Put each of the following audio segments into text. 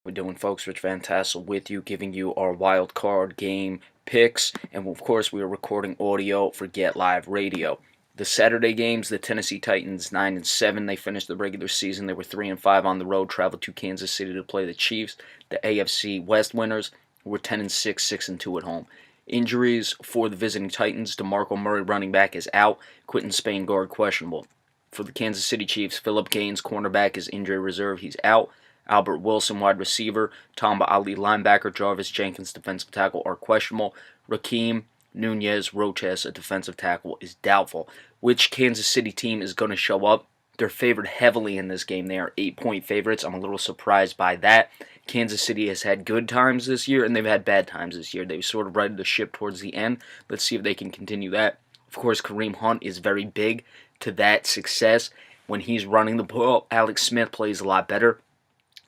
We're doing, folks? Rich Van Tassel with you, giving you our wild card game picks, and of course we are recording audio for Get Live Radio. The Saturday games: the Tennessee Titans 9-7. They finished the regular season. They were 3-5 on the road. Traveled to Kansas City to play the Chiefs. The AFC West winners were 10-6, 6-2 at home. Injuries for the visiting Titans: DeMarco Murray, running back, is out. Quentin Spain, guard, questionable. For the Kansas City Chiefs, Phillip Gaines, cornerback, is injury reserve. He's out. Albert Wilson, wide receiver, Tamba Ali, linebacker, Jarvis Jenkins, defensive tackle, are questionable. Rakeem Nunez Roches, a defensive tackle, is doubtful. Which Kansas City team is going to show up? They're favored heavily in this game. They are 8-point favorites. I'm a little surprised by that. Kansas City has had good times this year, and they've had bad times this year. They've sort of righted the ship towards the end. Let's see if they can continue that. Of course, Kareem Hunt is very big to that success. When he's running the ball, Alex Smith plays a lot better.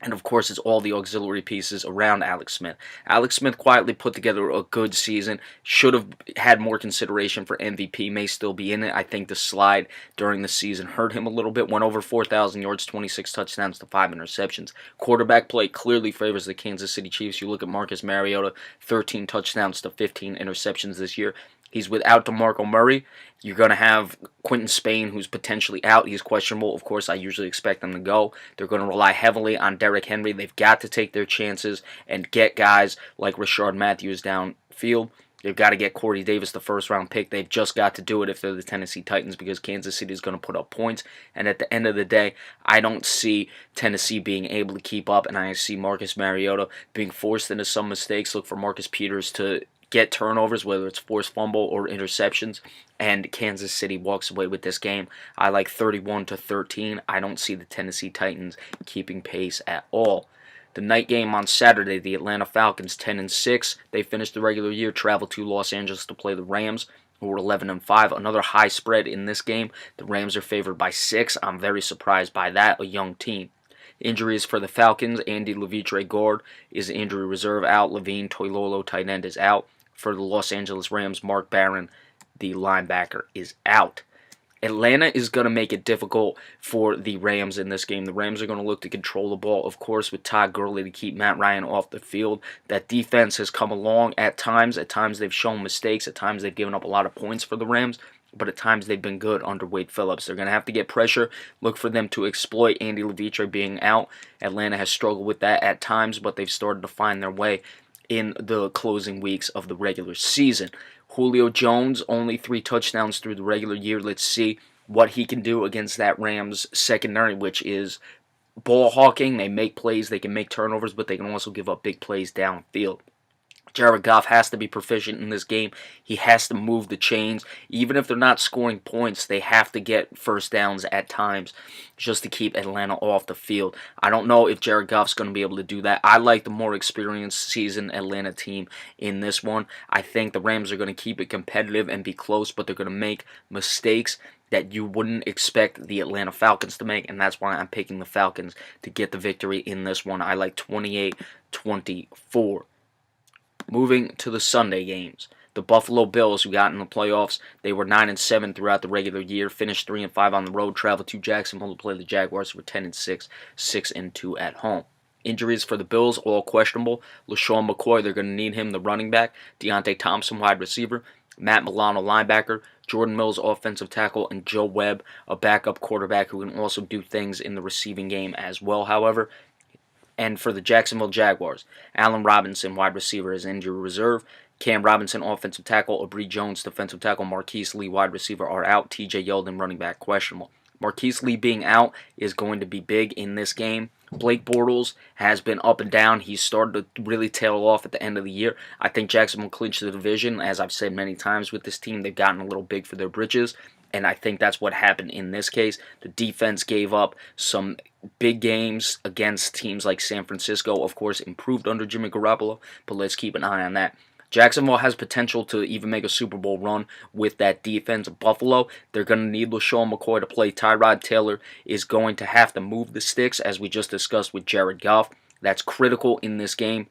And of course, it's all the auxiliary pieces around Alex Smith. Alex Smith quietly put together a good season. Should have had more consideration for MVP. May still be in it. I think the slide during the season hurt him a little bit. Went over 4,000 yards, 26 touchdowns to 5 interceptions. Quarterback play clearly favors the Kansas City Chiefs. You look at Marcus Mariota, 13 touchdowns to 15 interceptions this year. He's without DeMarco Murray. You're going to have Quentin Spain, who's potentially out. He's questionable. Of course, I usually expect them to go. They're going to rely heavily on Derrick Henry. They've got to take their chances and get guys like Rashard Matthews downfield. They've got to get Corey Davis, the first-round pick. They've just got to do it if they're the Tennessee Titans, because Kansas City is going to put up points. And at the end of the day, I don't see Tennessee being able to keep up, and I see Marcus Mariota being forced into some mistakes. Look for Marcus Peters to get turnovers, whether it's forced fumble or interceptions, and Kansas City walks away with this game. I like 31-13. I don't see the Tennessee Titans keeping pace at all. The night game on Saturday, the Atlanta Falcons 10-6. They finished the regular year, traveled to Los Angeles to play the Rams, who were 11-5. Another high spread in this game. The Rams are favored by 6. I'm very surprised by that, a young team. Injuries for the Falcons: Andy Levitre, guard, is injury reserve, out. Levine Toilolo, tight end, is out. For the Los Angeles Rams, Mark Barron, the linebacker, is out. Atlanta is going to make it difficult for the Rams in this game. The Rams are going to look to control the ball, of course, with Todd Gurley to keep Matt Ryan off the field. That defense has come along at times. At times they've shown mistakes. At times they've given up a lot of points for the Rams. But at times they've been good under Wade Phillips. They're going to have to get pressure, look for them to exploit Andy Levitre being out. Atlanta has struggled with that at times, but they've started to find their way in the closing weeks of the regular season. Julio Jones, only 3 touchdowns through the regular year. Let's see what he can do against that Rams secondary, which is ball hawking. They make plays, they can make turnovers, but they can also give up big plays downfield. Jared Goff has to be proficient in this game. He has to move the chains. Even if they're not scoring points, they have to get first downs at times just to keep Atlanta off the field. I don't know if Jared Goff's going to be able to do that. I like the more experienced, seasoned Atlanta team in this one. I think the Rams are going to keep it competitive and be close, but they're going to make mistakes that you wouldn't expect the Atlanta Falcons to make, and that's why I'm picking the Falcons to get the victory in this one. I like 28-24. Moving to the Sunday games, the Buffalo Bills, who got in the playoffs, they were 9-7 throughout the regular year, finished 3-5 on the road, traveled to Jacksonville to play the Jaguars, who were 10-6, 6-2 at home. Injuries for the Bills, all questionable. LaShawn McCoy, they're going to need him, the running back. Deontay Thompson, wide receiver. Matt Milano, linebacker. Jordan Mills, offensive tackle. And Joe Webb, a backup quarterback who can also do things in the receiving game as well, however. And for the Jacksonville Jaguars, Allen Robinson, wide receiver, is injury reserve. Cam Robinson, offensive tackle. Aubrey Jones, defensive tackle. Marquise Lee, wide receiver, are out. TJ Yeldon, running back, questionable. Marquise Lee being out is going to be big in this game. Blake Bortles has been up and down. He's started to really tail off at the end of the year. I think Jacksonville clinched the division. As I've said many times with this team, they've gotten a little big for their britches. And I think that's what happened in this case. The defense gave up some big games against teams like San Francisco. Of course, improved under Jimmy Garoppolo, but let's keep an eye on that. Jacksonville has potential to even make a Super Bowl run with that defense. Buffalo, they're going to need LaShawn McCoy to play. Tyrod Taylor is going to have to move the sticks, as we just discussed with Jared Goff. That's critical in this game.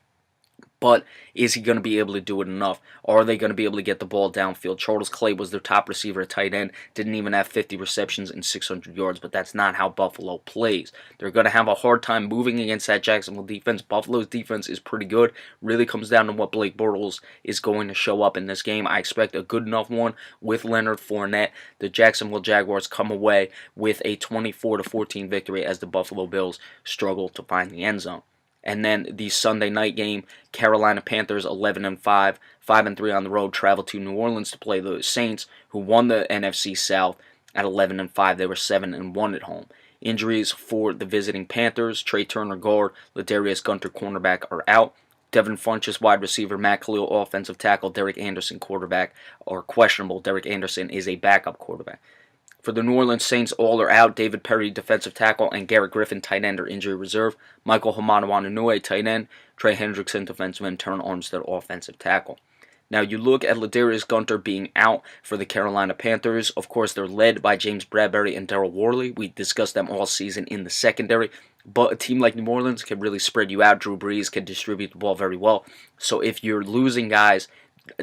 But is he going to be able to do it enough? Are they going to be able to get the ball downfield? Charles Clay was their top receiver at tight end, didn't even have 50 receptions and 600 yards, but that's not how Buffalo plays. They're going to have a hard time moving against that Jacksonville defense. Buffalo's defense is pretty good. Really comes down to what Blake Bortles is going to show up in this game. I expect a good enough one with Leonard Fournette. The Jacksonville Jaguars come away with a 24-14 victory as the Buffalo Bills struggle to find the end zone. And then the Sunday night game, Carolina Panthers 11-5, 5-3 on the road, travel to New Orleans to play the Saints, who won the NFC South at 11-5. They were 7-1 at home. Injuries for the visiting Panthers: Trey Turner guard, Ladarius Gunter cornerback are out. Devin Funchess wide receiver, Matt Khalil offensive tackle, Derek Anderson quarterback are questionable. Derek Anderson is a backup quarterback. For the New Orleans Saints, all are out. David Perry, defensive tackle, and Garrett Griffin, tight end, are injury reserve. Michael Hamadawanunue, tight end. Trey Hendrickson, defensive end. Turn Armstead, offensive tackle. Now, you look at Ladarius Gunter being out for the Carolina Panthers. Of course, they're led by James Bradbury and Darryl Worley. We discussed them all season in the secondary. But a team like New Orleans can really spread you out. Drew Brees can distribute the ball very well. So if you're losing guys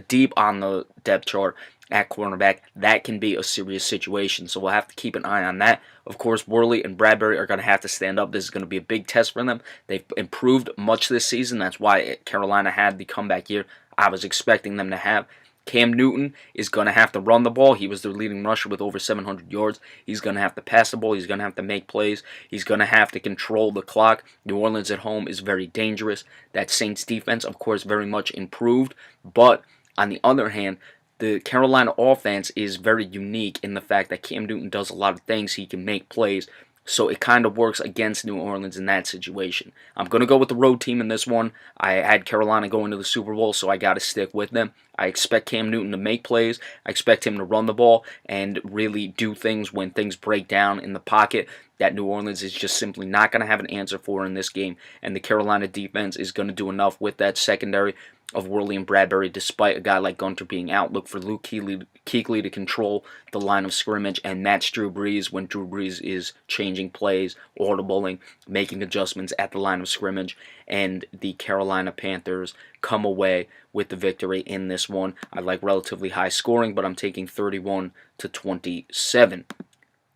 deep on the depth chart at cornerback, that can be a serious situation. So we'll have to keep an eye on that. Of course, Worley and Bradbury are going to have to stand up. This is going to be a big test for them. They've improved much this season. That's why Carolina had the comeback year I was expecting them to have. Cam Newton is going to have to run the ball. He was their leading rusher with over 700 yards. He's going to have to pass the ball. He's going to have to make plays. He's going to have to control the clock. New Orleans at home is very dangerous. That Saints defense, of course, very much improved. But on the other hand, the Carolina offense is very unique in the fact that Cam Newton does a lot of things. He can make plays. So it kind of works against New Orleans in that situation. I'm going to go with the road team in this one. I had Carolina going to the Super Bowl, so I got to stick with them. I expect Cam Newton to make plays. I expect him to run the ball and really do things when things break down in the pocket that New Orleans is just simply not going to have an answer for in this game. And the Carolina defense is going to do enough with that secondary of Worley and Bradbury, despite a guy like Gunter being out. Look for Luke Kuechly to control the line of scrimmage and match Drew Brees when Drew Brees is changing plays, audibling, making adjustments at the line of scrimmage. And the Carolina Panthers come away with the victory in this one. I like relatively high scoring, but I'm taking 31-27.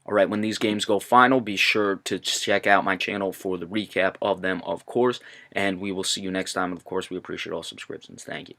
All right, when these games go final, be sure to check out my channel for the recap of them, of course. And we will see you next time. And, of course, we appreciate all subscriptions. Thank you.